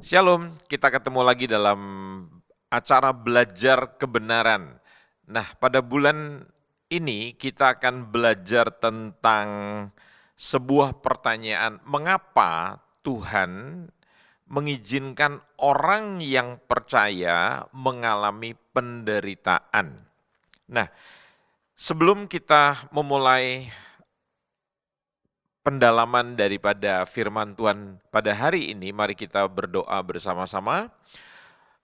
Shalom, kita ketemu lagi dalam acara belajar kebenaran. Nah, pada bulan ini kita akan belajar tentang sebuah pertanyaan, mengapa Tuhan mengizinkan orang yang percaya mengalami penderitaan. Nah, sebelum kita memulai pendalaman daripada firman Tuhan pada hari ini, mari kita berdoa bersama-sama.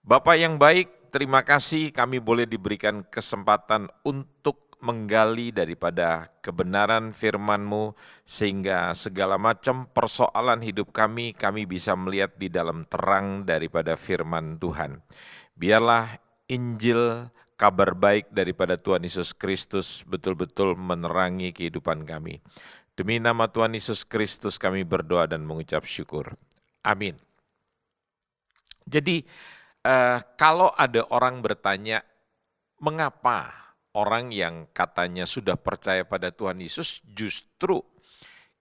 Bapa yang baik, terima kasih kami boleh diberikan kesempatan untuk menggali daripada kebenaran firman-Mu, sehingga segala macam persoalan hidup kami bisa melihat di dalam terang daripada firman Tuhan. Biarlah Injil, kabar baik daripada Tuhan Yesus Kristus betul-betul menerangi kehidupan kami. Demi nama Tuhan Yesus Kristus kami berdoa dan mengucap syukur. Amin. Jadi kalau ada orang bertanya, mengapa orang yang katanya sudah percaya pada Tuhan Yesus justru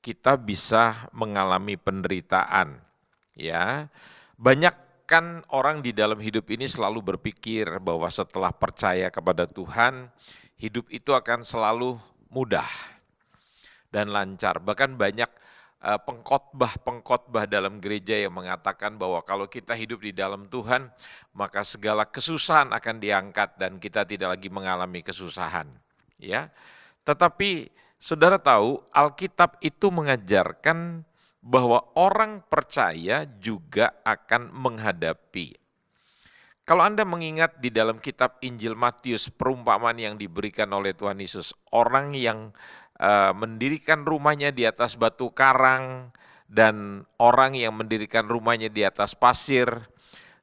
kita bisa mengalami penderitaan? Ya, banyak kan orang di dalam hidup ini selalu berpikir bahwa setelah percaya kepada Tuhan, hidup itu akan selalu mudah dan lancar. Bahkan banyak pengkhotbah dalam gereja yang mengatakan bahwa kalau kita hidup di dalam Tuhan, maka segala kesusahan akan diangkat dan kita tidak lagi mengalami kesusahan. Ya, tetapi saudara tahu Alkitab itu mengajarkan bahwa orang percaya juga akan menghadapi. Kalau Anda mengingat di dalam kitab Injil Matius, perumpamaan yang diberikan oleh Tuhan Yesus, orang yang mendirikan rumahnya di atas batu karang dan orang yang mendirikan rumahnya di atas pasir,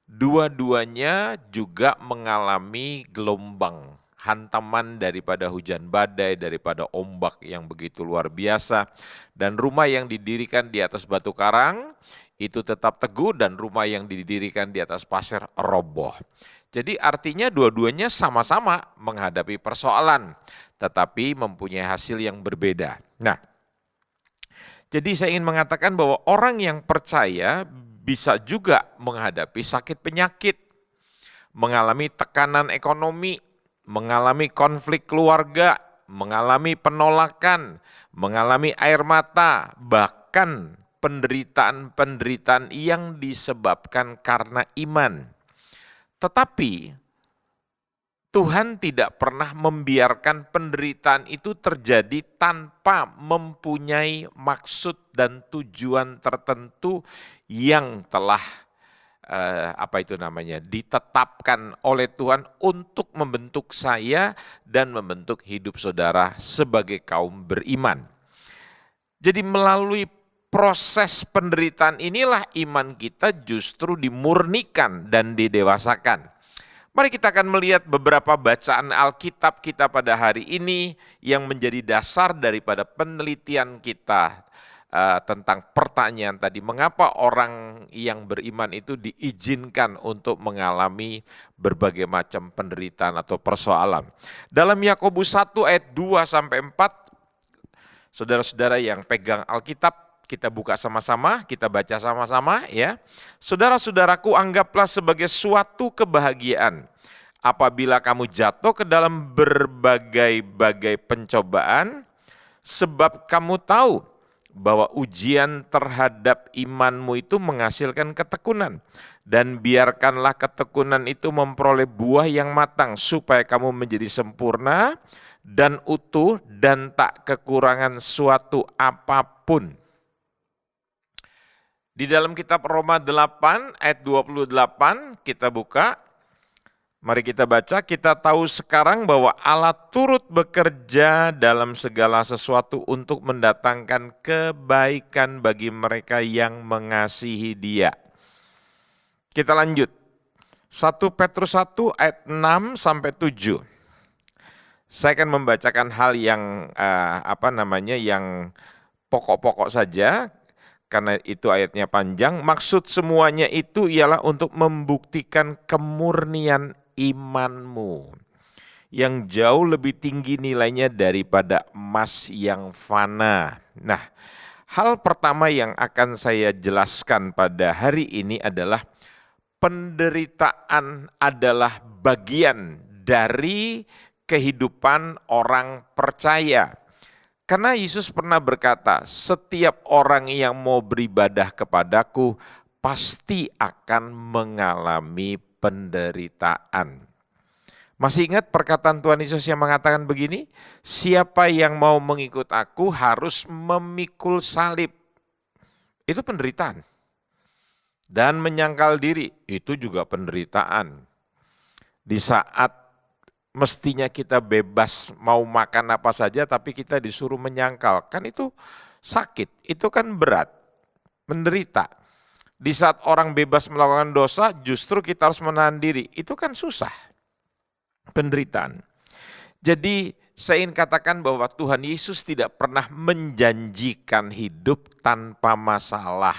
dua-duanya juga mengalami gelombang, hantaman daripada hujan badai, daripada ombak yang begitu luar biasa. Dan rumah yang didirikan di atas batu karang itu tetap teguh dan rumah yang didirikan di atas pasir roboh. Jadi artinya dua-duanya sama-sama menghadapi persoalan, tetapi mempunyai hasil yang berbeda. Nah, jadi saya ingin mengatakan bahwa orang yang percaya bisa juga menghadapi sakit penyakit, mengalami tekanan ekonomi, mengalami konflik keluarga, mengalami penolakan, mengalami air mata, bahkan penderitaan-penderitaan yang disebabkan karena iman. Tetapi Tuhan tidak pernah membiarkan penderitaan itu terjadi tanpa mempunyai maksud dan tujuan tertentu yang telah ditetapkan oleh Tuhan untuk membentuk saya dan membentuk hidup saudara sebagai kaum beriman. Jadi melalui proses penderitaan inilah iman kita justru dimurnikan dan didewasakan. Mari kita akan melihat beberapa bacaan Alkitab kita pada hari ini yang menjadi dasar daripada penelitian kita tentang pertanyaan tadi, mengapa orang yang beriman itu diizinkan untuk mengalami berbagai macam penderitaan atau persoalan. Dalam Yakobus 1 ayat 2-4, saudara-saudara yang pegang Alkitab, kita buka sama-sama, kita baca sama-sama ya. Saudara-saudaraku, anggaplah sebagai suatu kebahagiaan apabila kamu jatuh ke dalam berbagai-bagai pencobaan, sebab kamu tahu bahwa ujian terhadap imanmu itu menghasilkan ketekunan. Dan biarkanlah ketekunan itu memperoleh buah yang matang, supaya kamu menjadi sempurna dan utuh dan tak kekurangan suatu apapun. Di dalam kitab Roma 8 ayat 28 kita buka, mari kita baca. Kita tahu sekarang bahwa Allah turut bekerja dalam segala sesuatu untuk mendatangkan kebaikan bagi mereka yang mengasihi Dia. Kita lanjut. 1 Petrus 1 ayat 6-7. Saya akan membacakan hal yang yang pokok-pokok saja. Karena itu ayatnya panjang, maksud semuanya itu ialah untuk membuktikan kemurnian imanmu yang jauh lebih tinggi nilainya daripada emas yang fana. Nah, hal pertama yang akan saya jelaskan pada hari ini adalah penderitaan adalah bagian dari kehidupan orang percaya. Karena Yesus pernah berkata, setiap orang yang mau beribadah kepadaku pasti akan mengalami penderitaan. Masih ingat perkataan Tuhan Yesus yang mengatakan begini, siapa yang mau mengikut aku harus memikul salib. Itu penderitaan. Dan menyangkal diri, itu juga penderitaan. Di saat mestinya kita bebas mau makan apa saja, tapi kita disuruh menyangkal. Kan itu sakit, itu kan berat, menderita. Di saat orang bebas melakukan dosa, justru kita harus menahan diri. Itu kan susah, penderitaan. Jadi saya ingin katakan bahwa Tuhan Yesus tidak pernah menjanjikan hidup tanpa masalah.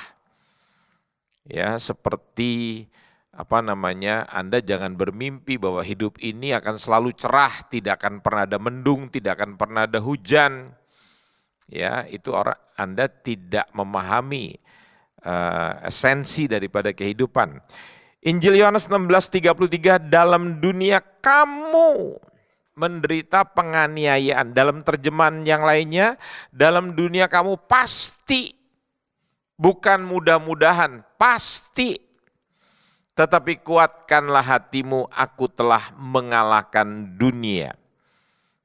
Ya, seperti Anda jangan bermimpi bahwa hidup ini akan selalu cerah, tidak akan pernah ada mendung, tidak akan pernah ada hujan. Ya, itu Anda tidak memahami esensi daripada kehidupan. Injil Yohanes 16:33, dalam dunia kamu menderita penganiayaan. Dalam terjemahan yang lainnya, dalam dunia kamu pasti. Bukan mudah-mudahan, pasti. Tetapi kuatkanlah hatimu, aku telah mengalahkan dunia.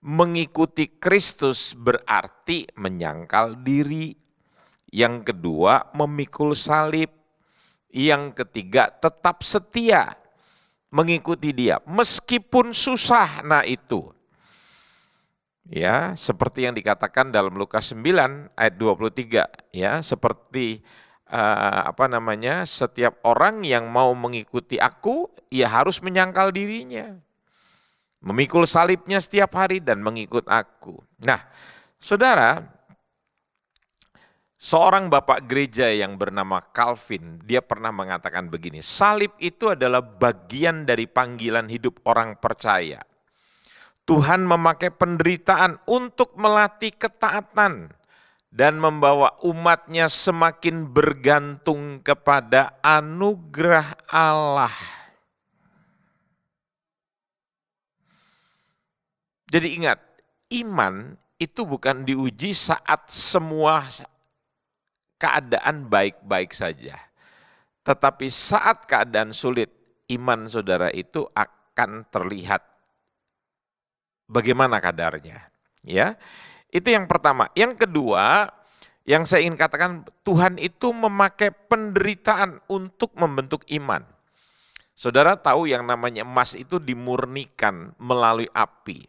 Mengikuti Kristus berarti menyangkal diri. Yang kedua, memikul salib. Yang ketiga, tetap setia mengikuti Dia. Meskipun susah, nah itu. Ya, seperti yang dikatakan dalam Lukas 9 ayat 23, ya, seperti setiap orang yang mau mengikuti aku, ia harus menyangkal dirinya, memikul salibnya setiap hari dan mengikut aku. Nah, saudara, seorang bapak gereja yang bernama Calvin, dia pernah mengatakan begini, salib itu adalah bagian dari panggilan hidup orang percaya. Tuhan memakai penderitaan untuk melatih ketaatan dan membawa umatnya semakin bergantung kepada anugerah Allah. Jadi ingat, iman itu bukan diuji saat semua keadaan baik-baik saja. Tetapi saat keadaan sulit, iman saudara itu akan terlihat bagaimana kadarnya, ya. Itu yang pertama. Yang kedua, yang saya ingin katakan, Tuhan itu memakai penderitaan untuk membentuk iman. Saudara tahu yang namanya emas itu dimurnikan melalui api.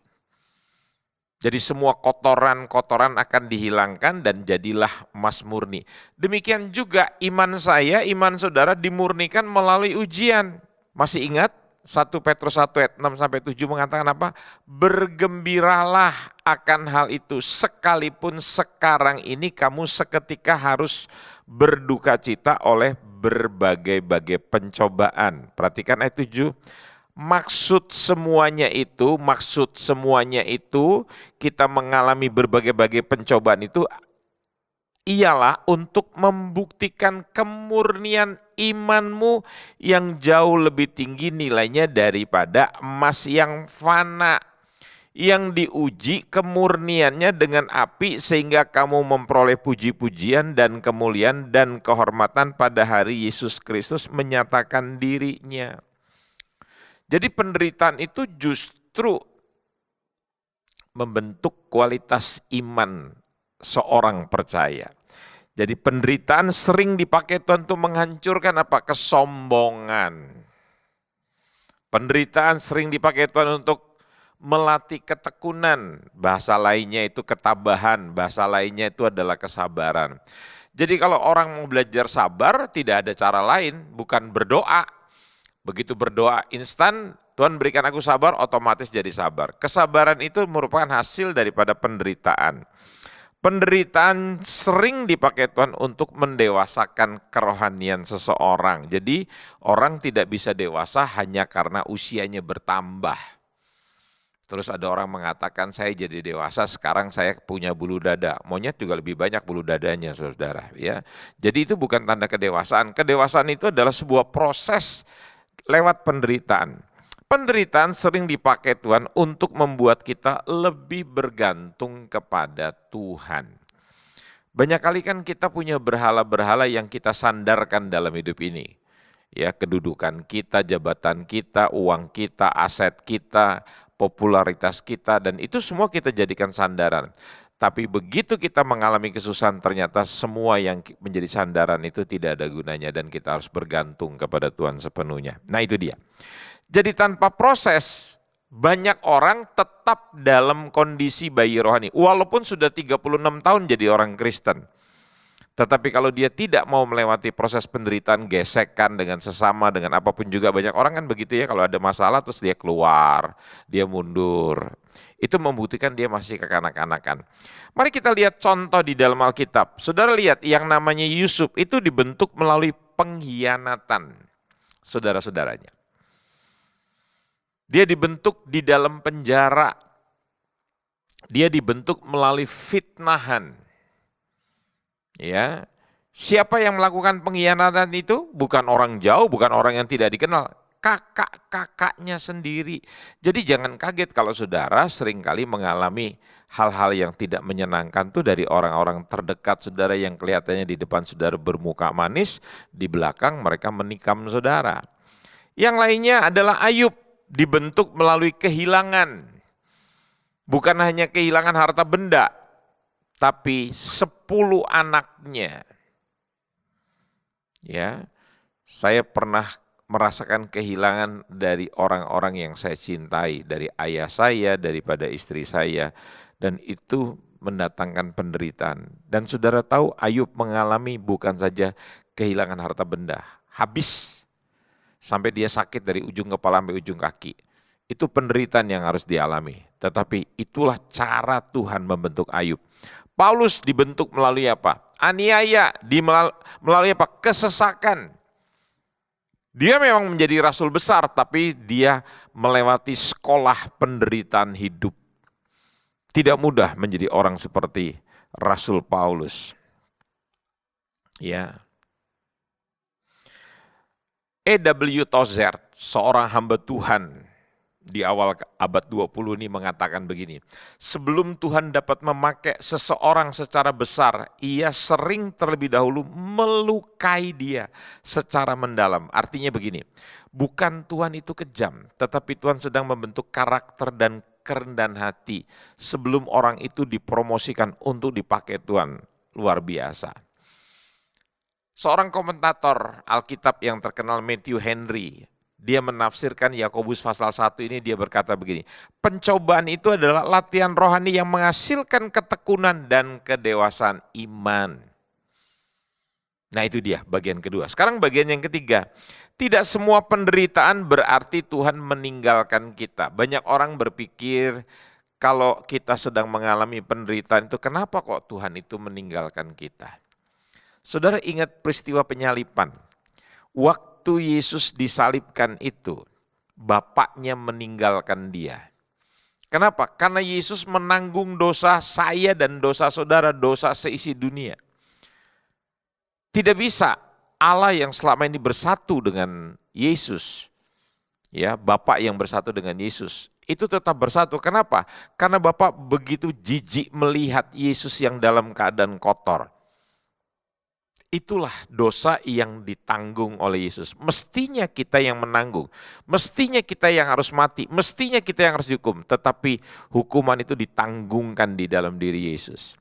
Jadi semua kotoran-kotoran akan dihilangkan dan jadilah emas murni. Demikian juga iman saya, iman saudara dimurnikan melalui ujian. Masih ingat? 1 Petrus 1 ayat 6-7 mengatakan apa? Bergembiralah akan hal itu, sekalipun sekarang ini kamu seketika harus berduka cita oleh berbagai-bagai pencobaan. Perhatikan ayat 7, maksud semuanya itu kita mengalami berbagai-bagai pencobaan itu ialah untuk membuktikan kemurnian imanmu yang jauh lebih tinggi nilainya daripada emas yang fana, yang diuji kemurniannya dengan api sehingga kamu memperoleh puji-pujian dan kemuliaan dan kehormatan pada hari Yesus Kristus menyatakan dirinya. Jadi penderitaan itu justru membentuk kualitas iman seorang percaya. Jadi penderitaan sering dipakai Tuhan untuk menghancurkan apa? Kesombongan. Penderitaan sering dipakai Tuhan untuk melatih ketekunan. Bahasa lainnya itu ketabahan, bahasa lainnya itu adalah kesabaran. Jadi kalau orang mau belajar sabar, tidak ada cara lain, bukan berdoa. Begitu berdoa instan, Tuhan berikan aku sabar, otomatis jadi sabar. Kesabaran itu merupakan hasil daripada penderitaan. Penderitaan sering dipakai Tuhan untuk mendewasakan kerohanian seseorang. Jadi orang tidak bisa dewasa hanya karena usianya bertambah. Terus ada orang mengatakan saya jadi dewasa, sekarang saya punya bulu dada. Monyet juga lebih banyak bulu dadanya, saudara. Ya, jadi itu bukan tanda kedewasaan. Kedewasaan itu adalah sebuah proses lewat penderitaan. Penderitaan sering dipakai Tuhan untuk membuat kita lebih bergantung kepada Tuhan. Banyak kali kan kita punya berhala-berhala yang kita sandarkan dalam hidup ini. Ya, kedudukan kita, jabatan kita, uang kita, aset kita, popularitas kita, dan itu semua kita jadikan sandaran. Tapi begitu kita mengalami kesusahan, ternyata semua yang menjadi sandaran itu tidak ada gunanya dan kita harus bergantung kepada Tuhan sepenuhnya. Nah, itu dia. Jadi tanpa proses, banyak orang tetap dalam kondisi bayi rohani. Walaupun sudah 36 tahun jadi orang Kristen. Tetapi kalau dia tidak mau melewati proses penderitaan, gesekan dengan sesama, dengan apapun juga, banyak orang kan begitu ya, kalau ada masalah terus dia keluar, dia mundur. Itu membuktikan dia masih kekanak-kanakan. Mari kita lihat contoh di dalam Alkitab. Saudara lihat yang namanya Yusuf itu dibentuk melalui pengkhianatan saudara-saudaranya. Dia dibentuk di dalam penjara. Dia dibentuk melalui fitnahan. Ya, siapa yang melakukan pengkhianatan itu? Bukan orang jauh, bukan orang yang tidak dikenal, kakak-kakaknya sendiri. Jadi jangan kaget kalau saudara seringkali mengalami hal-hal yang tidak menyenangkan tuh dari orang-orang terdekat saudara yang kelihatannya di depan saudara bermuka manis, di belakang mereka menikam saudara. Yang lainnya adalah Ayub, dibentuk melalui kehilangan. Bukan hanya kehilangan harta benda, tapi 10 anaknya. Ya, saya pernah merasakan kehilangan dari orang-orang yang saya cintai, dari ayah saya, daripada istri saya, dan itu mendatangkan penderitaan. Dan saudara tahu Ayub mengalami bukan saja kehilangan harta benda, habis sampai dia sakit dari ujung kepala sampai ujung kaki. Itu penderitaan yang harus dialami. Tetapi itulah cara Tuhan membentuk Ayub. Paulus dibentuk melalui apa? Aniaya, melalui apa? Kesesakan. Dia memang menjadi rasul besar, tapi dia melewati sekolah penderitaan hidup. Tidak mudah menjadi orang seperti Rasul Paulus. Ya. E.W. Tozer, seorang hamba Tuhan di awal abad 20 ini mengatakan begini, sebelum Tuhan dapat memakai seseorang secara besar, ia sering terlebih dahulu melukai dia secara mendalam. Artinya begini, bukan Tuhan itu kejam, tetapi Tuhan sedang membentuk karakter dan kerendahan hati sebelum orang itu dipromosikan untuk dipakai Tuhan. Luar biasa. Seorang komentator Alkitab yang terkenal, Matthew Henry, dia menafsirkan Yakobus pasal 1 ini, dia berkata begini, pencobaan itu adalah latihan rohani yang menghasilkan ketekunan dan kedewasaan iman. Nah itu dia bagian kedua. Sekarang bagian yang ketiga, tidak semua penderitaan berarti Tuhan meninggalkan kita. Banyak orang berpikir kalau kita sedang mengalami penderitaan itu, kenapa kok Tuhan itu meninggalkan kita? Saudara ingat peristiwa penyalipan. Waktu Yesus disalibkan itu, Bapaknya meninggalkan dia. Kenapa? Karena Yesus menanggung dosa saya dan dosa saudara, dosa seisi dunia. Tidak bisa Allah yang selama ini bersatu dengan Yesus, ya Bapa yang bersatu dengan Yesus, itu tetap bersatu. Kenapa? Karena Bapa begitu jijik melihat Yesus yang dalam keadaan kotor. Itulah dosa yang ditanggung oleh Yesus. Mestinya kita yang menanggung, mestinya kita yang harus mati, mestinya kita yang harus dihukum. Tetapi hukuman itu ditanggungkan di dalam diri Yesus.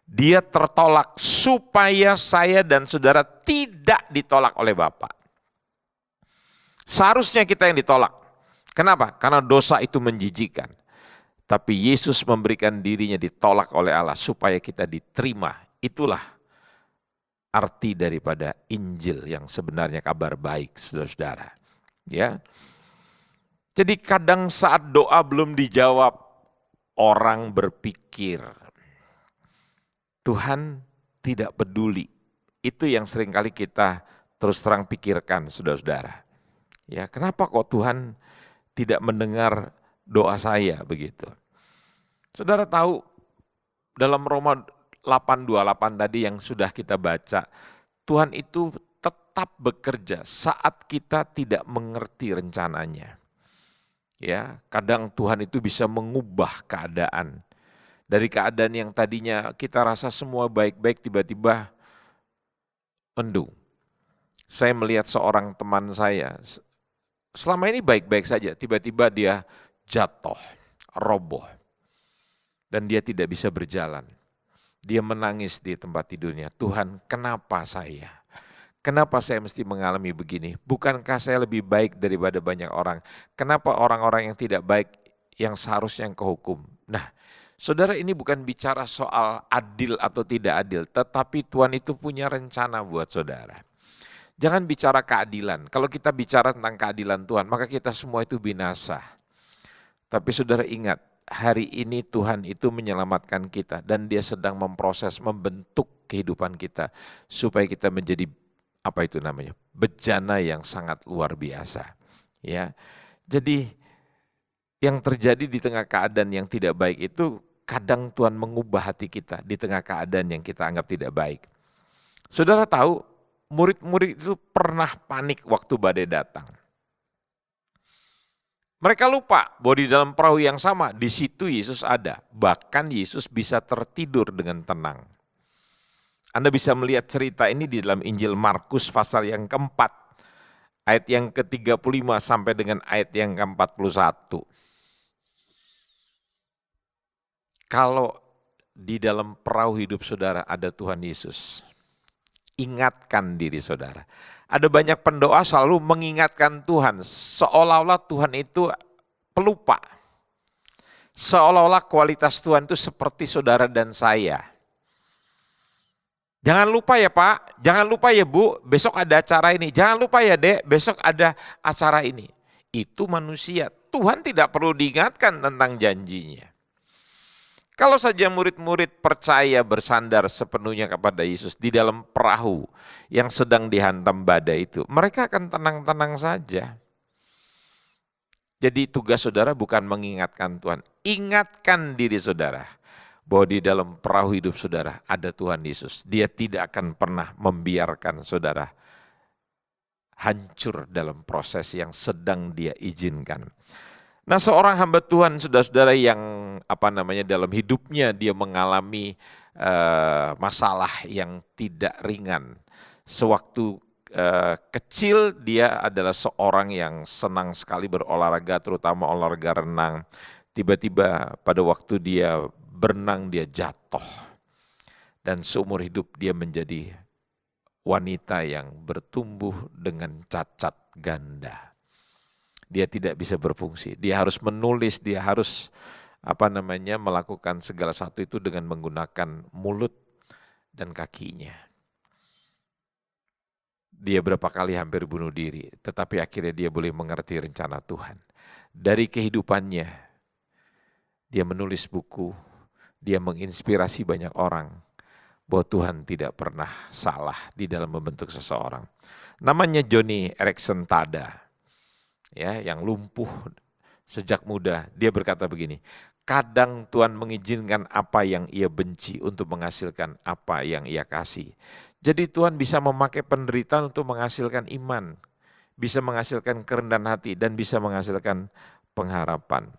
Dia tertolak supaya saya dan saudara tidak ditolak oleh Bapa. Seharusnya kita yang ditolak. Kenapa? Karena dosa itu menjijikkan. Tapi Yesus memberikan dirinya ditolak oleh Allah supaya kita diterima. Itulah arti daripada Injil yang sebenarnya kabar baik, saudara-saudara. Ya. Jadi kadang saat doa belum dijawab, orang berpikir Tuhan tidak peduli. Itu yang seringkali kita terus terang pikirkan, saudara-saudara. Ya, kenapa kok Tuhan tidak mendengar doa saya begitu? Saudara tahu dalam Roma 8:28 tadi yang sudah kita baca, Tuhan itu tetap bekerja saat kita tidak mengerti rencananya. Ya, kadang Tuhan itu bisa mengubah keadaan. Dari keadaan yang tadinya kita rasa semua baik-baik, tiba-tiba mendung. Saya melihat seorang teman saya, selama ini baik-baik saja, tiba-tiba dia jatuh, roboh, dan dia tidak bisa berjalan. Dia menangis di tempat tidurnya, Tuhan kenapa saya? Kenapa saya mesti mengalami begini? Bukankah saya lebih baik daripada banyak orang? Kenapa orang-orang yang tidak baik yang seharusnya yang kehukum? Nah, saudara, ini bukan bicara soal adil atau tidak adil, tetapi Tuhan itu punya rencana buat saudara. Jangan bicara keadilan. Kalau kita bicara tentang keadilan Tuhan, maka kita semua itu binasa. Tapi saudara ingat, hari ini Tuhan itu menyelamatkan kita dan Dia sedang memproses, membentuk kehidupan kita supaya kita menjadi bejana yang sangat luar biasa. Ya, jadi yang terjadi di tengah keadaan yang tidak baik itu kadang Tuhan mengubah hati kita di tengah keadaan yang kita anggap tidak baik. Saudara tahu, murid-murid itu pernah panik waktu badai datang. Mereka lupa bahwa di dalam perahu yang sama, di situ Yesus ada. Bahkan Yesus bisa tertidur dengan tenang. Anda bisa melihat cerita ini di dalam Injil Markus pasal yang keempat, ayat yang ke-35 sampai dengan ayat yang ke-41. Kalau di dalam perahu hidup saudara ada Tuhan Yesus, ingatkan diri saudara. Ada banyak pendoa selalu mengingatkan Tuhan, seolah-olah Tuhan itu pelupa. Seolah-olah kualitas Tuhan itu seperti saudara dan saya. Jangan lupa ya Pak, jangan lupa ya Bu, besok ada acara ini. Jangan lupa ya Dek, besok ada acara ini. Itu manusia, Tuhan tidak perlu diingatkan tentang janjinya. Kalau saja murid-murid percaya bersandar sepenuhnya kepada Yesus di dalam perahu yang sedang dihantam badai itu, mereka akan tenang-tenang saja. Jadi tugas saudara bukan mengingatkan Tuhan, ingatkan diri saudara bahwa di dalam perahu hidup saudara ada Tuhan Yesus. Dia tidak akan pernah membiarkan saudara hancur dalam proses yang sedang Dia izinkan. Nah, seorang hamba Tuhan, saudara-saudara, yang dalam hidupnya dia mengalami masalah yang tidak ringan. Sewaktu kecil dia adalah seorang yang senang sekali berolahraga, terutama olahraga renang. Tiba-tiba pada waktu dia berenang dia jatuh. Dan seumur hidup dia menjadi wanita yang bertumbuh dengan cacat ganda. Dia tidak bisa berfungsi, dia harus menulis, dia harus melakukan segala satu itu dengan menggunakan mulut dan kakinya. Dia berapa kali hampir bunuh diri, tetapi akhirnya dia boleh mengerti rencana Tuhan. Dari kehidupannya, dia menulis buku, dia menginspirasi banyak orang bahwa Tuhan tidak pernah salah di dalam membentuk seseorang. Namanya Joni Eareckson Tada. Ya, yang lumpuh sejak muda, dia berkata begini, kadang Tuhan mengizinkan apa yang Ia benci untuk menghasilkan apa yang Ia kasih. Jadi Tuhan bisa memakai penderitaan untuk menghasilkan iman, bisa menghasilkan kerendahan hati, dan bisa menghasilkan pengharapan.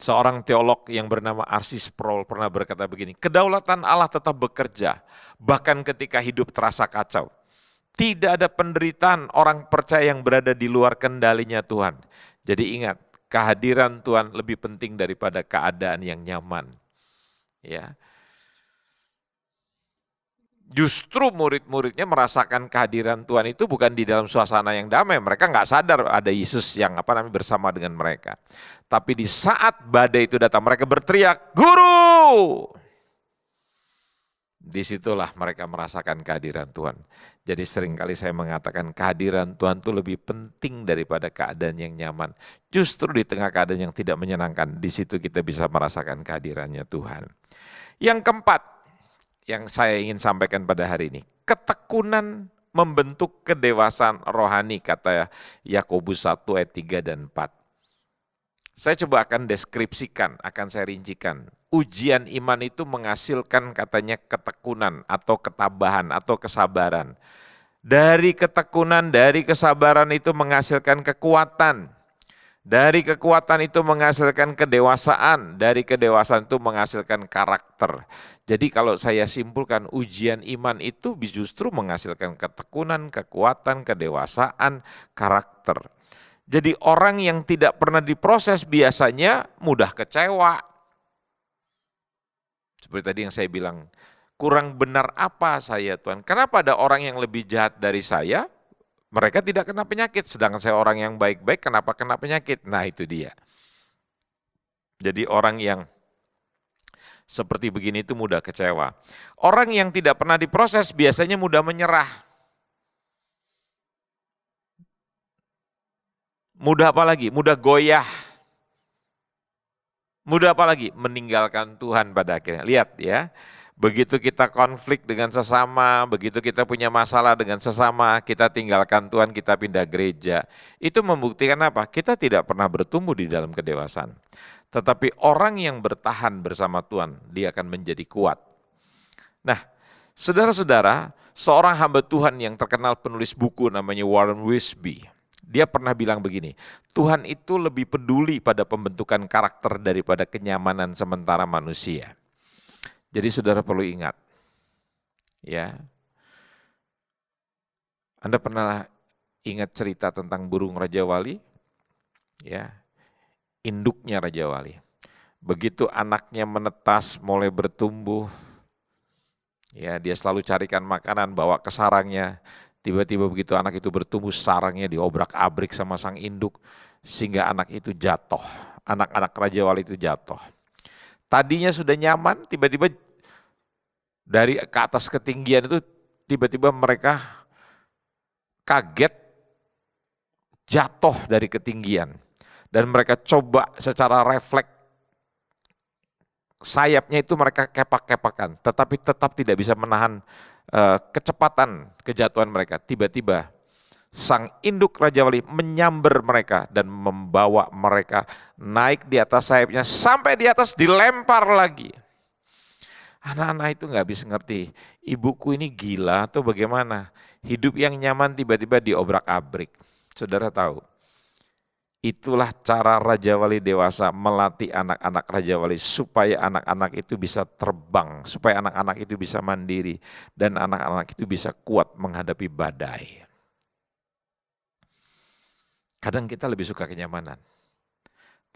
Seorang teolog yang bernama R.C. Sproul pernah berkata begini, kedaulatan Allah tetap bekerja, bahkan ketika hidup terasa kacau. Tidak ada penderitaan orang percaya yang berada di luar kendalinya Tuhan. Jadi ingat, kehadiran Tuhan lebih penting daripada keadaan yang nyaman. Ya. Justru murid-muridnya merasakan kehadiran Tuhan itu bukan di dalam suasana yang damai. Mereka nggak sadar ada Yesus yang bersama dengan mereka. Tapi di saat badai itu datang, mereka berteriak, Guru! Disitulah mereka merasakan kehadiran Tuhan. Jadi seringkali saya mengatakan kehadiran Tuhan itu lebih penting daripada keadaan yang nyaman. Justru di tengah keadaan yang tidak menyenangkan, di situ kita bisa merasakan kehadirannya Tuhan. Yang keempat, yang saya ingin sampaikan pada hari ini, ketekunan membentuk kedewasaan rohani, kata Yakobus 1 ayat 3 dan 4. Saya coba akan deskripsikan, akan saya rincikan. ujian iman itu menghasilkan katanya ketekunan atau ketabahan atau kesabaran. Dari ketekunan, dari kesabaran itu menghasilkan kekuatan. Dari kekuatan itu menghasilkan kedewasaan, dari kedewasaan itu menghasilkan karakter. Jadi kalau saya simpulkan ujian iman itu justru menghasilkan ketekunan, kekuatan, kedewasaan, karakter. Jadi orang yang tidak pernah diproses biasanya mudah kecewa. Seperti tadi yang saya bilang, kurang benar apa saya Tuhan? Kenapa ada orang yang lebih jahat dari saya? Mereka tidak kena penyakit, sedangkan saya orang yang baik-baik, kenapa kena penyakit? Nah itu dia. Jadi orang yang seperti begini itu mudah kecewa. Orang yang tidak pernah diproses biasanya mudah menyerah. Mudah apa lagi? Mudah goyah. Mudah apa lagi? Meninggalkan Tuhan pada akhirnya. Lihat ya. Begitu kita konflik dengan sesama, begitu kita punya masalah dengan sesama, kita tinggalkan Tuhan, kita pindah gereja. Itu membuktikan apa? Kita tidak pernah bertumbuh di dalam kedewasaan. Tetapi orang yang bertahan bersama Tuhan, dia akan menjadi kuat. Nah, saudara-saudara, seorang hamba Tuhan yang terkenal penulis buku namanya Warren Wiersbe, dia pernah bilang begini, Tuhan itu lebih peduli pada pembentukan karakter daripada kenyamanan sementara manusia. Jadi saudara perlu ingat, ya, Anda pernah ingat cerita tentang burung Raja Wali? Ya, induknya Raja Wali. Begitu anaknya menetas, mulai bertumbuh, ya dia selalu carikan makanan, bawa ke sarangnya. Tiba-tiba begitu anak itu bertumbuh, sarangnya diobrak-abrik sama sang induk, sehingga anak itu jatuh. Anak-anak Raja Wali itu jatuh. Tadinya sudah nyaman, tiba-tiba dari ke atas ketinggian itu tiba-tiba mereka kaget jatuh dari ketinggian. Dan mereka coba secara refleks sayapnya itu mereka kepak-kepakan, tetapi tetap tidak bisa menahan kecepatan kejatuhan mereka. Tiba-tiba sang induk Raja Wali menyambar mereka dan membawa mereka naik di atas sayapnya sampai di atas dilempar lagi. Anak-anak itu nggak bisa ngerti, ibuku ini gila atau bagaimana? Hidup yang nyaman tiba-tiba diobrak-abrik. Saudara tahu, itulah cara Raja Wali dewasa melatih anak-anak Raja Wali supaya anak-anak itu bisa terbang, supaya anak-anak itu bisa mandiri, dan anak-anak itu bisa kuat menghadapi badai. Kadang kita lebih suka kenyamanan.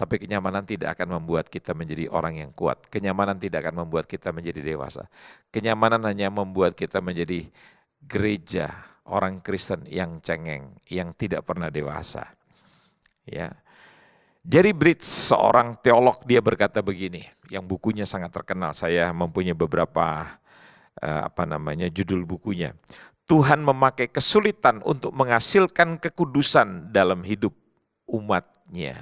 Tapi kenyamanan tidak akan membuat kita menjadi orang yang kuat. Kenyamanan tidak akan membuat kita menjadi dewasa. Kenyamanan hanya membuat kita menjadi gereja, orang Kristen yang cengeng, yang tidak pernah dewasa. Ya. Jerry Bridges, seorang teolog, dia berkata begini, yang bukunya sangat terkenal. Saya mempunyai beberapa judul bukunya. Tuhan memakai kesulitan untuk menghasilkan kekudusan dalam hidup umatnya.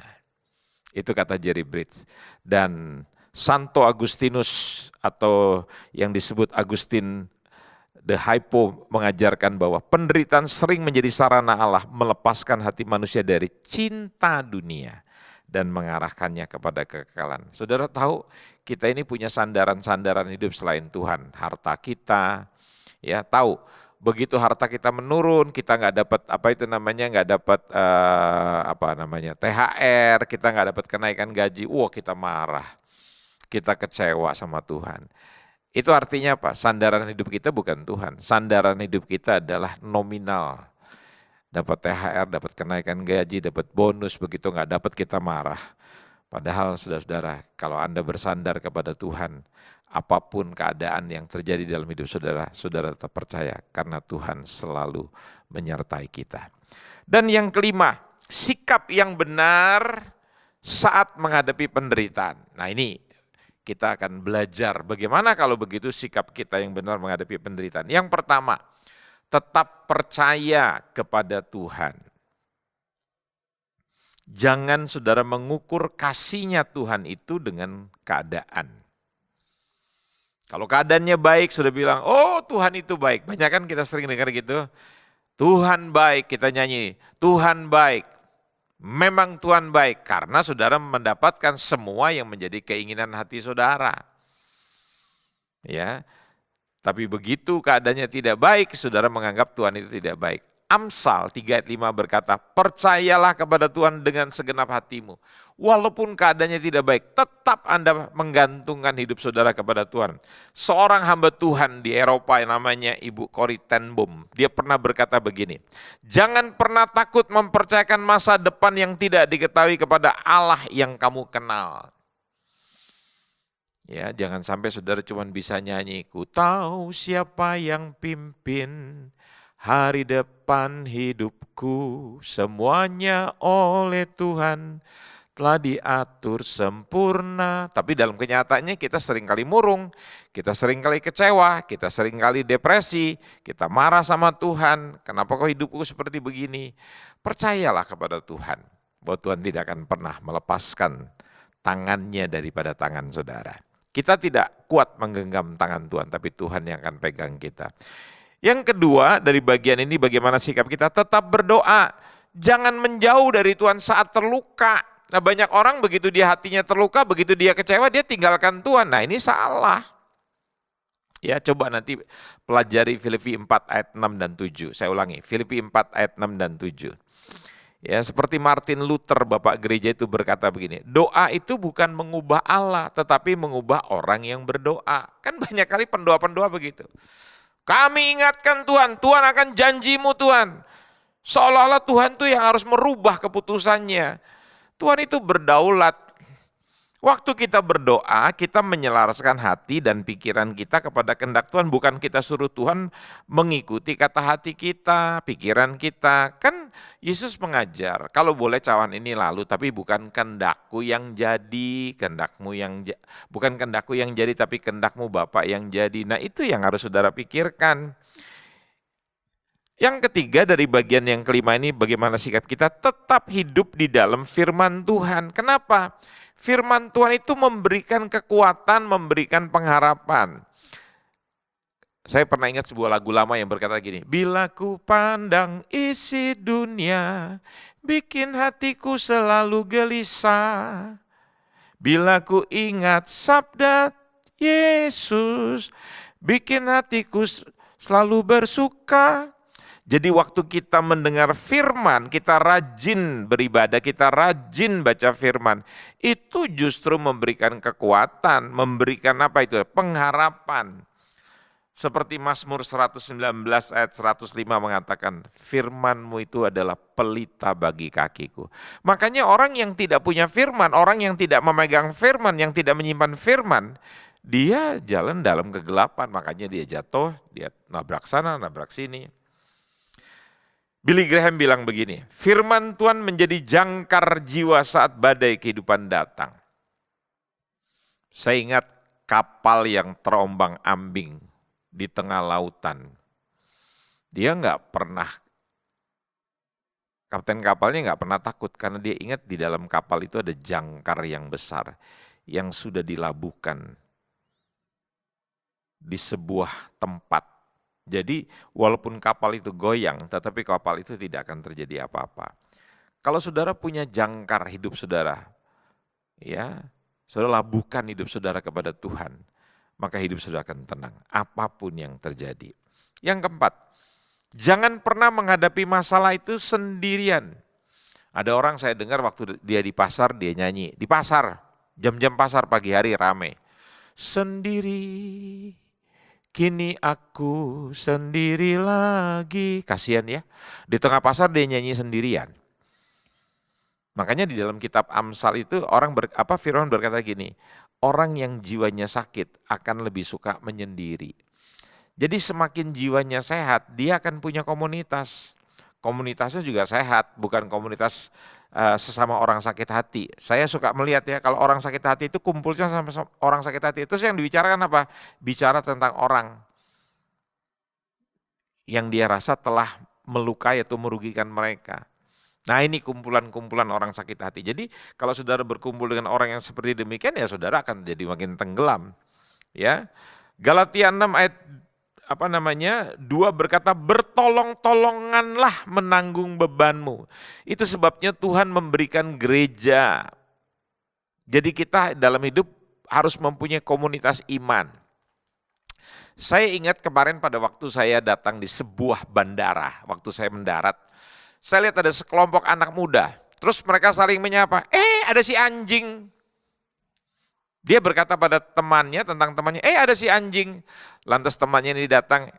Itu kata Jerry Bridges. Dan Santo Agustinus atau yang disebut Agustin the Hippo mengajarkan bahwa penderitaan sering menjadi sarana Allah melepaskan hati manusia dari cinta dunia dan mengarahkannya kepada kekekalan. Saudara tahu kita ini punya sandaran-sandaran hidup selain Tuhan. Harta kita, ya tahu. Begitu harta kita menurun, kita nggak dapat THR, kita nggak dapat kenaikan gaji, kita marah, kita kecewa sama Tuhan. Itu artinya apa? Sandaran hidup kita bukan Tuhan, sandaran hidup kita adalah nominal. Dapat THR, dapat kenaikan gaji, dapat bonus, begitu nggak dapat kita marah. Padahal saudara-saudara, kalau Anda bersandar kepada Tuhan, apapun keadaan yang terjadi dalam hidup saudara, saudara tetap percaya karena Tuhan selalu menyertai kita. Dan yang kelima, sikap yang benar saat menghadapi penderitaan. Nah ini kita akan belajar bagaimana kalau begitu sikap kita yang benar menghadapi penderitaan. Yang pertama, tetap percaya kepada Tuhan. Jangan saudara mengukur kasihnya Tuhan itu dengan keadaan. Kalau keadaannya baik, sudah bilang, oh Tuhan itu baik. Banyak kan kita sering dengar gitu. Tuhan baik, kita nyanyi, Tuhan baik. Memang Tuhan baik karena saudara mendapatkan semua yang menjadi keinginan hati saudara. Ya. Tapi begitu keadaannya tidak baik, saudara menganggap Tuhan itu tidak baik. Amsal 3 ayat 5 berkata, percayalah kepada Tuhan dengan segenap hatimu. Walaupun keadaannya tidak baik, tetap Anda menggantungkan hidup saudara kepada Tuhan. Seorang hamba Tuhan di Eropa yang namanya Ibu Corrie ten Boom, dia pernah berkata begini, jangan pernah takut mempercayakan masa depan yang tidak diketahui kepada Allah yang kamu kenal. Ya, jangan sampai saudara cuma bisa nyanyi, ku tahu siapa yang pimpin hari depan hidupku, semuanya oleh Tuhan telah diatur sempurna. Tapi dalam kenyataannya kita seringkali murung, kita seringkali kecewa, kita seringkali depresi, kita marah sama Tuhan, kenapa kok hidupku seperti begini? Percayalah kepada Tuhan, bahwa Tuhan tidak akan pernah melepaskan tangannya daripada tangan saudara. Kita tidak kuat menggenggam tangan Tuhan, tapi Tuhan yang akan pegang kita. Yang kedua dari bagian ini bagaimana sikap kita, tetap berdoa. Jangan menjauh dari Tuhan saat terluka. Nah banyak orang begitu dia hatinya terluka, begitu dia kecewa, dia tinggalkan Tuhan. Nah ini salah. Ya coba nanti pelajari Filipi 4 ayat 6 dan 7. Saya ulangi, Filipi 4 ayat 6 dan 7. Ya, seperti Martin Luther, Bapak gereja itu berkata begini, doa itu bukan mengubah Allah, tetapi mengubah orang yang berdoa. Kan banyak kali pendoa-pendoa begitu. Kami ingatkan Tuhan, Tuhan akan janjimu Tuhan. Seolah-olah Tuhan itu yang harus merubah keputusannya. Tuhan itu berdaulat. Waktu kita berdoa, kita menyelaraskan hati dan pikiran kita kepada kehendak Tuhan. Bukan kita suruh Tuhan mengikuti kata hati kita, pikiran kita. Kan Yesus mengajar, kalau boleh cawan ini lalu, tapi bukan kehendakku yang jadi, bukan kehendakku yang jadi, tapi kehendakmu Bapa yang jadi. Nah itu yang harus saudara pikirkan. Yang ketiga dari bagian yang kelima ini, bagaimana sikap kita tetap hidup di dalam firman Tuhan. Kenapa? Firman Tuhan itu memberikan kekuatan, memberikan pengharapan. Saya pernah ingat sebuah lagu lama yang berkata gini, bila ku pandang isi dunia, bikin hatiku selalu gelisah. Bila ku ingat sabda Yesus, bikin hatiku selalu bersuka. Jadi waktu kita mendengar firman, kita rajin beribadah, kita rajin baca firman, itu justru memberikan kekuatan, memberikan apa itu? Pengharapan. Seperti Mazmur 119 ayat 105 mengatakan, firman-Mu itu adalah pelita bagi kakiku. Makanya orang yang tidak punya firman, orang yang tidak memegang firman, yang tidak menyimpan firman, dia jalan dalam kegelapan, makanya dia jatuh, dia nabrak sana, nabrak sini. Billy Graham bilang begini, firman Tuhan menjadi jangkar jiwa saat badai kehidupan datang. Saya ingat kapal yang terombang-ambing di tengah lautan. Dia kapten kapalnya nggak pernah takut karena dia ingat di dalam kapal itu ada jangkar yang besar yang sudah dilabuhkan di sebuah tempat. Jadi walaupun kapal itu goyang, tetapi kapal itu tidak akan terjadi apa-apa. Kalau saudara punya jangkar hidup saudara, ya, saudara labuhkan hidup saudara kepada Tuhan, maka hidup saudara akan tenang, apapun yang terjadi. Yang keempat, jangan pernah menghadapi masalah itu sendirian. Ada orang saya dengar waktu dia di pasar, dia nyanyi, di pasar, jam-jam pasar pagi hari rame. Sendiri. Kini aku sendiri lagi, kasihan ya. Di tengah pasar dia nyanyi sendirian. Makanya di dalam kitab Amsal itu Firman berkata gini, orang yang jiwanya sakit akan lebih suka menyendiri. Jadi semakin jiwanya sehat, dia akan punya komunitas. Komunitasnya juga sehat, bukan komunitas sesama orang sakit hati. Saya suka melihat ya, kalau orang sakit hati itu kumpulnya sama orang sakit hati. Itu yang dibicarakan apa? Bicara tentang orang yang dia rasa telah melukai atau merugikan mereka. Nah ini kumpulan-kumpulan orang sakit hati. Jadi kalau saudara berkumpul dengan orang yang seperti demikian, ya saudara akan jadi makin tenggelam. Ya, Galatia 6 ayat 2 berkata, bertolong-tolonganlah menanggung bebanmu. Itu sebabnya Tuhan memberikan gereja. Jadi kita dalam hidup harus mempunyai komunitas iman. Saya ingat kemarin pada waktu saya datang di sebuah bandara, waktu saya mendarat, saya lihat ada sekelompok anak muda, terus mereka saling menyapa, ada si anjing. Dia berkata pada temannya, tentang temannya, ada si anjing. Lantas temannya ini datang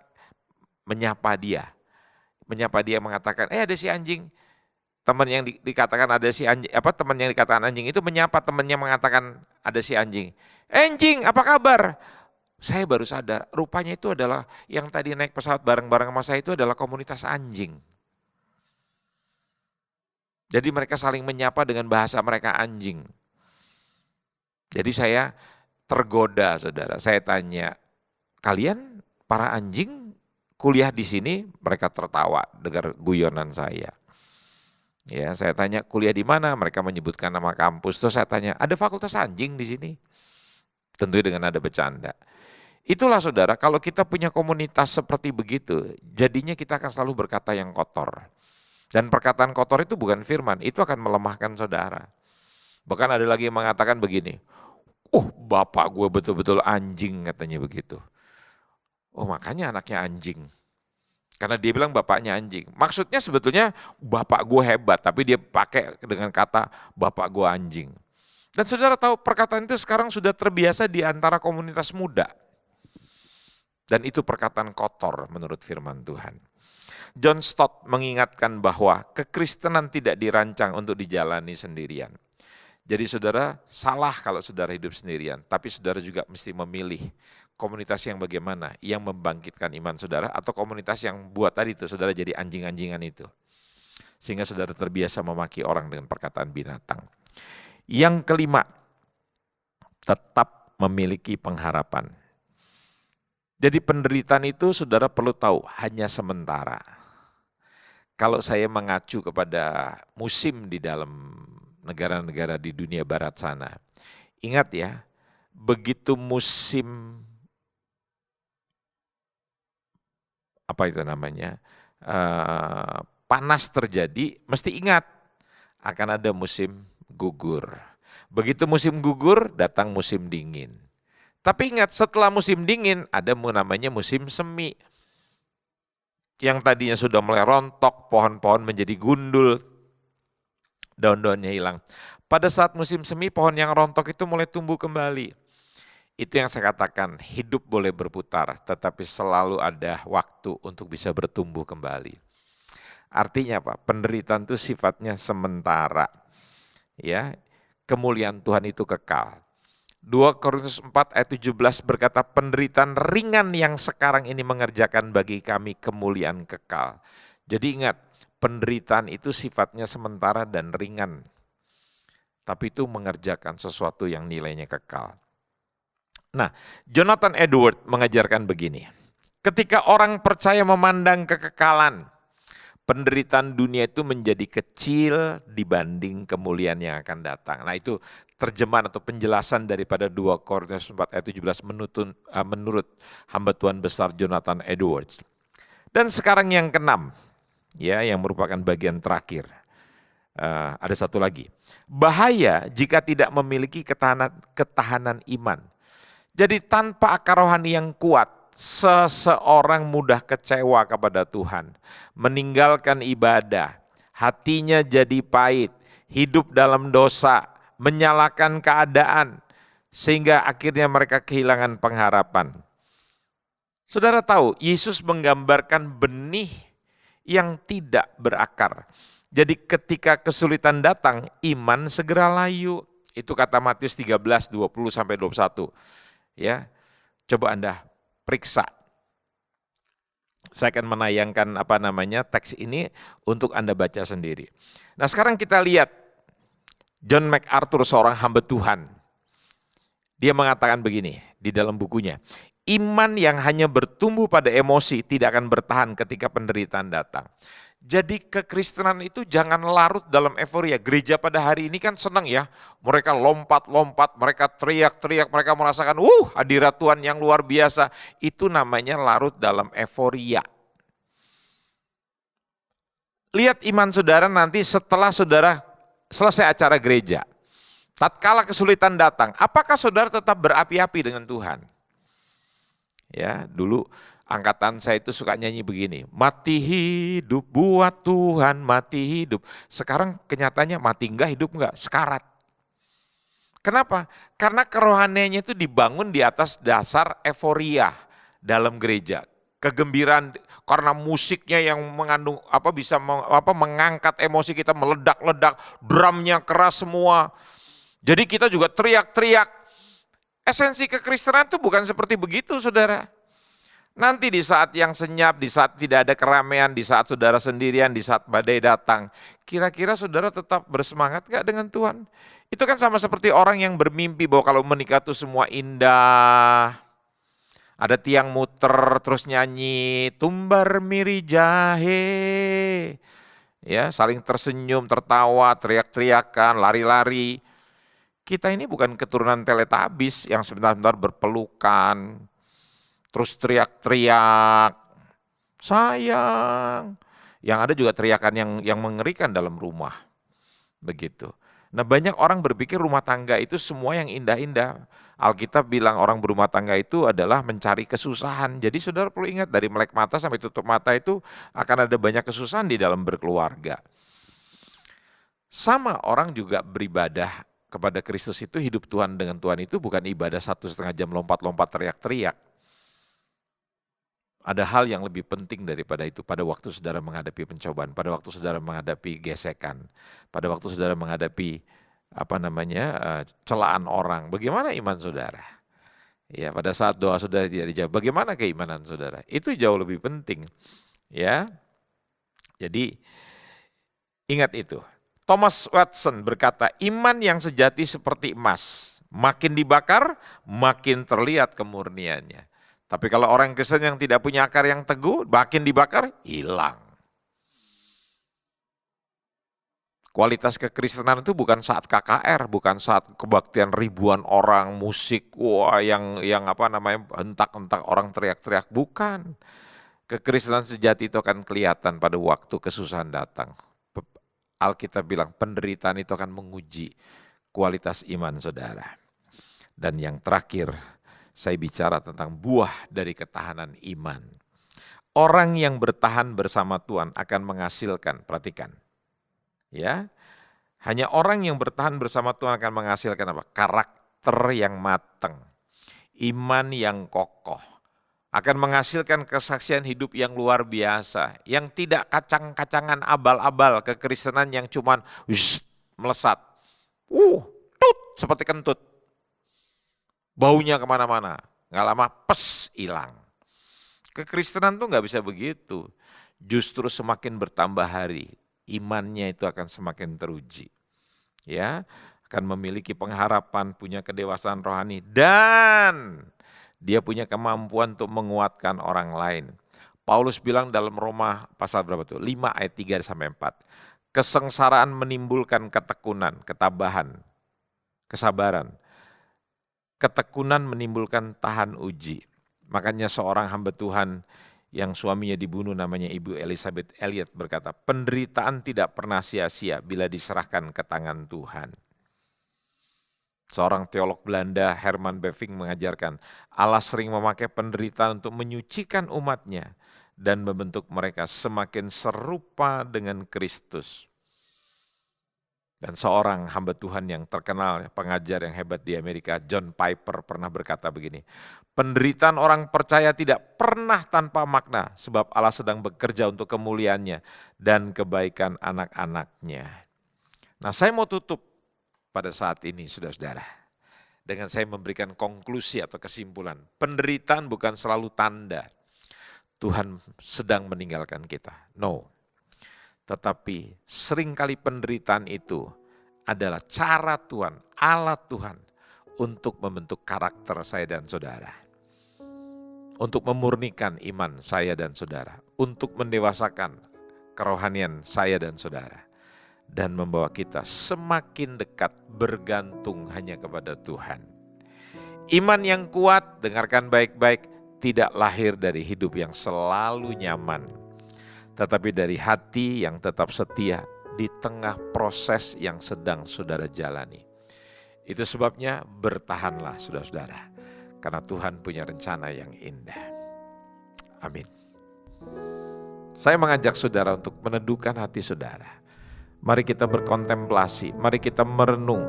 menyapa dia. Menyapa dia mengatakan, ada si anjing. Teman yang dikatakan ada si anjing, teman yang dikatakan anjing itu menyapa temannya mengatakan ada si anjing. Anjing, apa kabar? Saya baru sadar, rupanya itu adalah yang tadi naik pesawat bareng-bareng sama saya itu adalah komunitas anjing. Jadi mereka saling menyapa dengan bahasa mereka anjing. Jadi saya tergoda, saudara. Saya tanya, kalian para anjing kuliah di sini? Mereka tertawa dengar guyonan saya. Ya, saya tanya kuliah di mana? Mereka menyebutkan nama kampus. Terus saya tanya, ada fakultas anjing di sini? Tentu dengan ada bercanda. Itulah saudara, kalau kita punya komunitas seperti begitu, jadinya kita akan selalu berkata yang kotor. Dan perkataan kotor itu bukan firman, itu akan melemahkan saudara. Bahkan ada lagi yang mengatakan begini, bapak gue betul-betul anjing, katanya begitu. Makanya anaknya anjing. Karena dia bilang bapaknya anjing. Maksudnya sebetulnya bapak gue hebat, tapi dia pakai dengan kata bapak gue anjing. Dan saudara tahu perkataan itu sekarang sudah terbiasa di antara komunitas muda. Dan itu perkataan kotor menurut firman Tuhan. John Stott mengingatkan bahwa kekristenan tidak dirancang untuk dijalani sendirian. Jadi saudara salah kalau saudara hidup sendirian, tapi saudara juga mesti memilih komunitas yang bagaimana, yang membangkitkan iman saudara, atau komunitas yang buat tadi itu saudara jadi anjing-anjingan itu. Sehingga saudara terbiasa memaki orang dengan perkataan binatang. Yang kelima, tetap memiliki pengharapan. Jadi penderitaan itu saudara perlu tahu hanya sementara. Kalau saya mengacu kepada musim di dalam negara-negara di dunia barat sana, ingat ya, begitu musim panas terjadi, mesti ingat akan ada musim gugur. Begitu musim gugur, datang musim dingin. Tapi ingat, setelah musim dingin ada namanya musim semi. Yang tadinya sudah mulai rontok, pohon-pohon menjadi gundul, daun-daunnya hilang. Pada saat musim semi, pohon yang rontok itu mulai tumbuh kembali. Itu yang saya katakan, hidup boleh berputar, tetapi selalu ada waktu untuk bisa bertumbuh kembali. Artinya apa? Penderitaan itu sifatnya sementara. Ya, kemuliaan Tuhan itu kekal. 2 Korintus 4 ayat 17 berkata, penderitaan ringan yang sekarang ini mengerjakan bagi kami kemuliaan kekal. Jadi ingat, penderitaan itu sifatnya sementara dan ringan. Tapi itu mengerjakan sesuatu yang nilainya kekal. Nah, Jonathan Edwards mengajarkan begini, ketika orang percaya memandang kekekalan, penderitaan dunia itu menjadi kecil dibanding kemuliaan yang akan datang. Nah itu terjemahan atau penjelasan daripada 2 Korintus 4 ayat 17 menurut hamba Tuhan besar Jonathan Edwards. Dan sekarang yang keenam, ya, yang merupakan bagian terakhir. Ada satu lagi. Bahaya jika tidak memiliki ketahanan iman. Jadi tanpa akar rohani yang kuat, seseorang mudah kecewa kepada Tuhan, meninggalkan ibadah, hatinya jadi pahit, hidup dalam dosa, menyalahkan keadaan, sehingga akhirnya mereka kehilangan pengharapan. Saudara tahu, Yesus menggambarkan benih yang tidak berakar. Jadi ketika kesulitan datang, iman segera layu. Itu kata Matius 13, 20-21. Ya, coba Anda periksa. Saya akan menayangkan teks ini untuk Anda baca sendiri. Nah sekarang kita lihat John MacArthur, seorang hamba Tuhan. Dia mengatakan begini di dalam bukunya, iman yang hanya bertumbuh pada emosi tidak akan bertahan ketika penderitaan datang. Jadi kekristenan itu jangan larut dalam euforia. Gereja pada hari ini kan senang ya, mereka lompat-lompat, mereka teriak-teriak, mereka merasakan hadirat Tuhan yang luar biasa. Itu namanya larut dalam euforia. Lihat iman saudara nanti setelah saudara selesai acara gereja. Tatkala kesulitan datang, apakah saudara tetap berapi-api dengan Tuhan? Ya, dulu angkatan saya itu suka nyanyi begini, mati hidup buat Tuhan, mati hidup. Sekarang kenyataannya mati enggak, hidup enggak, sekarat. Kenapa? Karena kerohaniannya itu dibangun di atas dasar euforia dalam gereja. Kegembiraan karena musiknya yang mengandung bisa mengangkat emosi kita, meledak-ledak, drumnya keras semua. Jadi kita juga teriak-teriak. Esensi kekristenan itu bukan seperti begitu, saudara. Nanti di saat yang senyap, di saat tidak ada keramaian, di saat saudara sendirian, di saat badai datang, kira-kira saudara tetap bersemangat gak dengan Tuhan? Itu kan sama seperti orang yang bermimpi bahwa kalau menikah itu semua indah. Ada tiang muter, terus nyanyi, tumbar miri jahe. Ya, saling tersenyum, tertawa, teriak-teriakan, lari-lari. Kita ini bukan keturunan Teletubbies yang sebentar-bentar berpelukan, terus teriak-teriak, sayang. Yang ada juga teriakan yang mengerikan dalam rumah. Begitu. Nah, banyak orang berpikir rumah tangga itu semua yang indah-indah. Alkitab bilang orang berumah tangga itu adalah mencari kesusahan. Jadi saudara perlu ingat, dari melek mata sampai tutup mata itu akan ada banyak kesusahan di dalam berkeluarga. Sama orang juga beribadah kepada Kristus itu, hidup Tuhan dengan Tuhan itu bukan ibadah 1,5 jam lompat-lompat teriak-teriak. Ada hal yang lebih penting daripada itu pada waktu saudara menghadapi pencobaan, pada waktu saudara menghadapi gesekan, pada waktu saudara menghadapi celaan orang. Bagaimana iman saudara? Ya, pada saat doa saudara tidak dijawab, bagaimana keimanan saudara? Itu jauh lebih penting. Ya. Jadi ingat itu. Thomas Watson berkata, iman yang sejati seperti emas, makin dibakar, makin terlihat kemurniannya. Tapi kalau orang Kristen yang tidak punya akar yang teguh, makin dibakar, hilang. Kualitas kekristenan itu bukan saat KKR, bukan saat kebaktian ribuan orang, musik, yang hentak-hentak orang teriak-teriak, bukan. Kekristenan sejati itu akan kelihatan pada waktu kesusahan datang. Alkitab bilang penderitaan itu akan menguji kualitas iman saudara. Dan yang terakhir, saya bicara tentang buah dari ketahanan iman. Orang yang bertahan bersama Tuhan akan menghasilkan, perhatikan. Ya, hanya orang yang bertahan bersama Tuhan akan menghasilkan apa? Karakter yang matang, iman yang kokoh, akan menghasilkan kesaksian hidup yang luar biasa, yang tidak kacang-kacangan abal-abal kekristenan yang cuman melesat, tut seperti kentut, baunya kemana-mana, nggak lama hilang. Kekristenan tuh nggak bisa begitu, justru semakin bertambah hari, imannya itu akan semakin teruji, ya, akan memiliki pengharapan, punya kedewasaan rohani, dan dia punya kemampuan untuk menguatkan orang lain. Paulus bilang dalam Roma pasal berapa tuh? 5 ayat 3-4. Kesengsaraan menimbulkan ketekunan, ketabahan, kesabaran. Ketekunan menimbulkan tahan uji. Makanya seorang hamba Tuhan yang suaminya dibunuh namanya Ibu Elizabeth Elliot berkata, penderitaan tidak pernah sia-sia bila diserahkan ke tangan Tuhan. Seorang teolog Belanda, Herman Bavinck, mengajarkan, Allah sering memakai penderitaan untuk menyucikan umatnya dan membentuk mereka semakin serupa dengan Kristus. Dan seorang hamba Tuhan yang terkenal, pengajar yang hebat di Amerika, John Piper, pernah berkata begini, penderitaan orang percaya tidak pernah tanpa makna, sebab Allah sedang bekerja untuk kemuliaannya dan kebaikan anak-anaknya. Nah, saya mau tutup pada saat ini, saudara-saudara, dengan saya memberikan konklusi atau kesimpulan. Penderitaan bukan selalu tanda Tuhan sedang meninggalkan kita. No. Tetapi seringkali penderitaan itu adalah cara Tuhan, alat Tuhan untuk membentuk karakter saya dan saudara. untuk memurnikan iman saya dan saudara, untuk mendewasakan kerohanian saya dan saudara, dan membawa kita semakin dekat bergantung hanya kepada Tuhan. Iman yang kuat, dengarkan baik-baik, tidak lahir dari hidup yang selalu nyaman, tetapi dari hati yang tetap setia di tengah proses yang sedang saudara jalani. Itu sebabnya bertahanlah saudara-saudara, karena Tuhan punya rencana yang indah. Amin. Saya mengajak saudara untuk meneduhkan hati saudara. Mari kita berkontemplasi, mari kita merenung,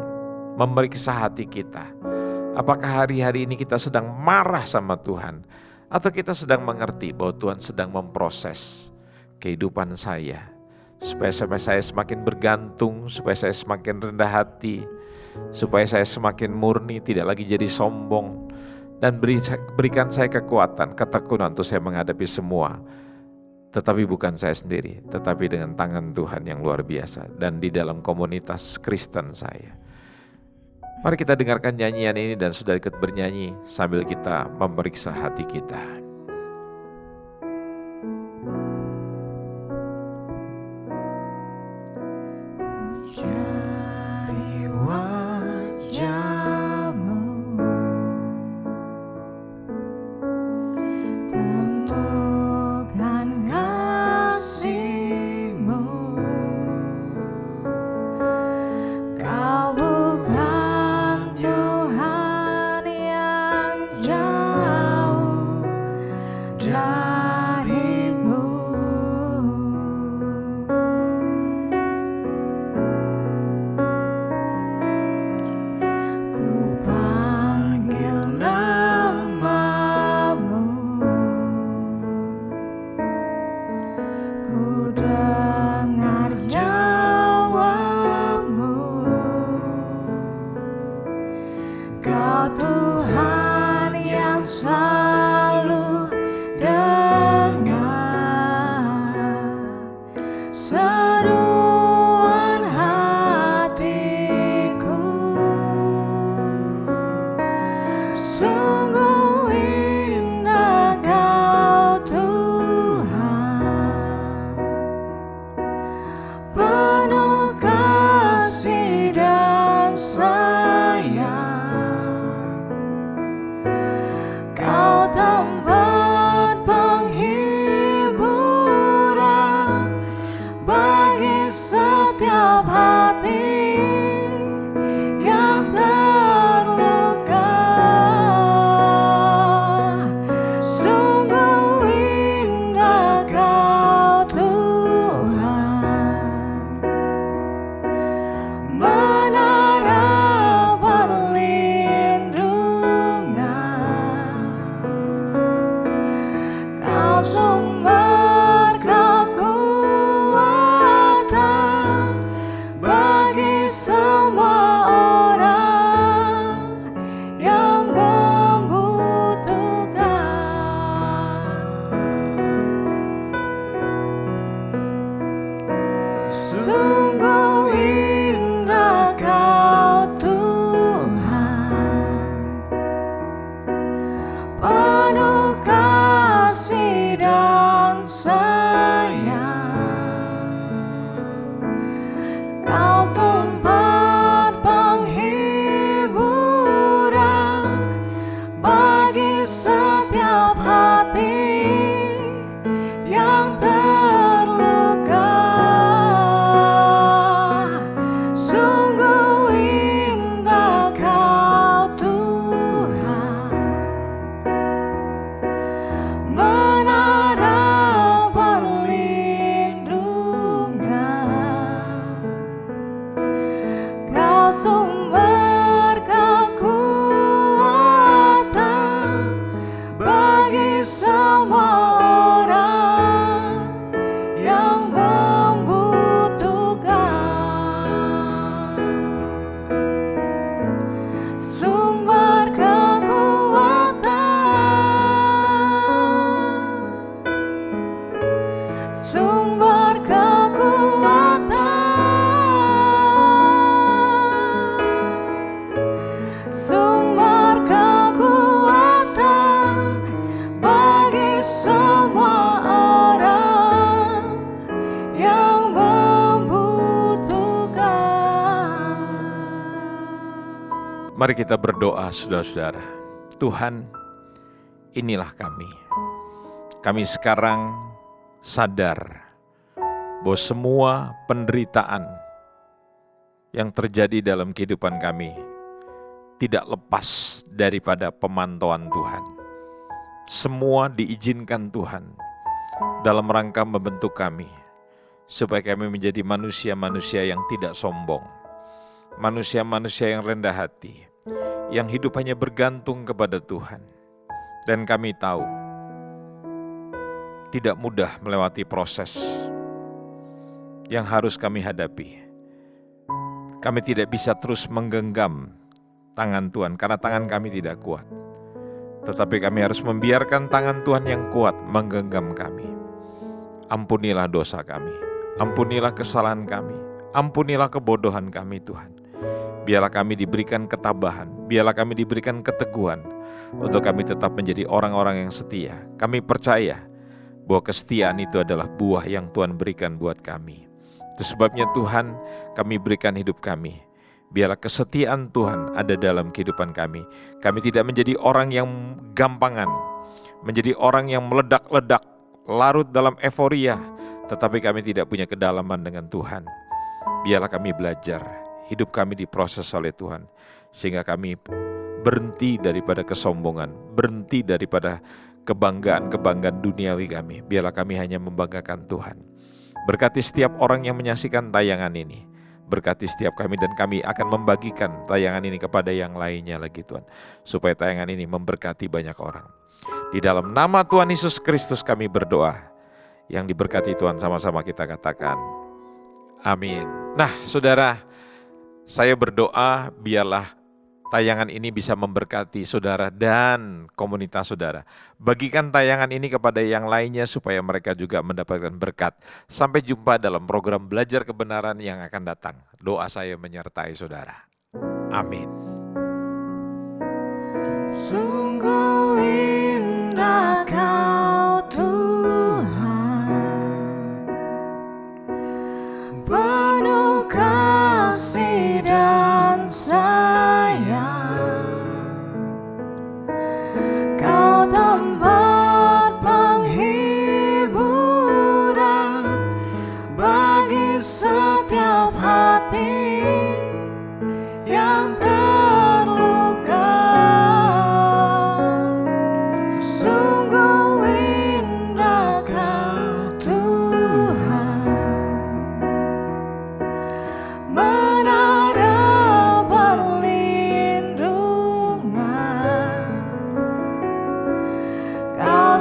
memeriksa hati kita. Apakah hari-hari ini kita sedang marah sama Tuhan, atau kita sedang mengerti bahwa Tuhan sedang memproses kehidupan saya, supaya saya semakin bergantung, supaya saya semakin rendah hati, supaya saya semakin murni, tidak lagi jadi sombong, dan berikan saya kekuatan, ketekunan untuk saya menghadapi semua. Tetapi bukan saya sendiri, tetapi dengan tangan Tuhan yang luar biasa dan di dalam komunitas Kristen saya. Mari kita dengarkan nyanyian ini dan sudah ikut bernyanyi sambil kita memeriksa hati kita. Mari kita berdoa, saudara-saudara. Tuhan, inilah kami. Kami sekarang sadar bahwa semua penderitaan yang terjadi dalam kehidupan kami tidak lepas daripada pemantauan Tuhan. Semua diizinkan Tuhan dalam rangka membentuk kami, supaya kami menjadi manusia-manusia yang tidak sombong, manusia-manusia yang rendah hati, yang hidup hanya bergantung kepada Tuhan. Dan kami tahu, tidak mudah melewati proses yang harus kami hadapi. Kami tidak bisa terus menggenggam tangan Tuhan, karena tangan kami tidak kuat. Tetapi kami harus membiarkan tangan Tuhan yang kuat menggenggam kami. Ampunilah dosa kami, ampunilah kesalahan kami, ampunilah kebodohan kami Tuhan. Biarlah kami diberikan ketabahan, biarlah kami diberikan keteguhan, untuk kami tetap menjadi orang-orang yang setia. Kami percaya bahwa kesetiaan itu adalah buah yang Tuhan berikan buat kami. Itu sebabnya Tuhan, kami berikan hidup kami. Biarlah kesetiaan Tuhan ada dalam kehidupan kami. Kami tidak menjadi orang yang gampangan, menjadi orang yang meledak-ledak, larut dalam euforia, tetapi kami tidak punya kedalaman dengan Tuhan. Biarlah kami belajar, hidup kami diproses oleh Tuhan, sehingga kami berhenti daripada kesombongan, berhenti daripada kebanggaan-kebanggaan duniawi kami. Biarlah kami hanya membanggakan Tuhan. Berkati setiap orang yang menyaksikan tayangan ini. Berkati setiap kami, dan kami akan membagikan tayangan ini kepada yang lainnya lagi Tuhan, supaya tayangan ini memberkati banyak orang. Di dalam nama Tuhan Yesus Kristus kami berdoa. Yang diberkati Tuhan, sama-sama kita katakan amin. Nah saudara, saya berdoa biarlah tayangan ini bisa memberkati saudara dan komunitas saudara. Bagikan tayangan ini kepada yang lainnya supaya mereka juga mendapatkan berkat. Sampai jumpa dalam program Belajar Kebenaran yang akan datang. Doa saya menyertai saudara. Amin. Sungguh indah Kau Tuhan, penuh kasih dan sayang. Kau tempat penghiburan bagi setiap hati yang terluka. Sungguh indah Kau Tuhan, menara perlindungan. Kau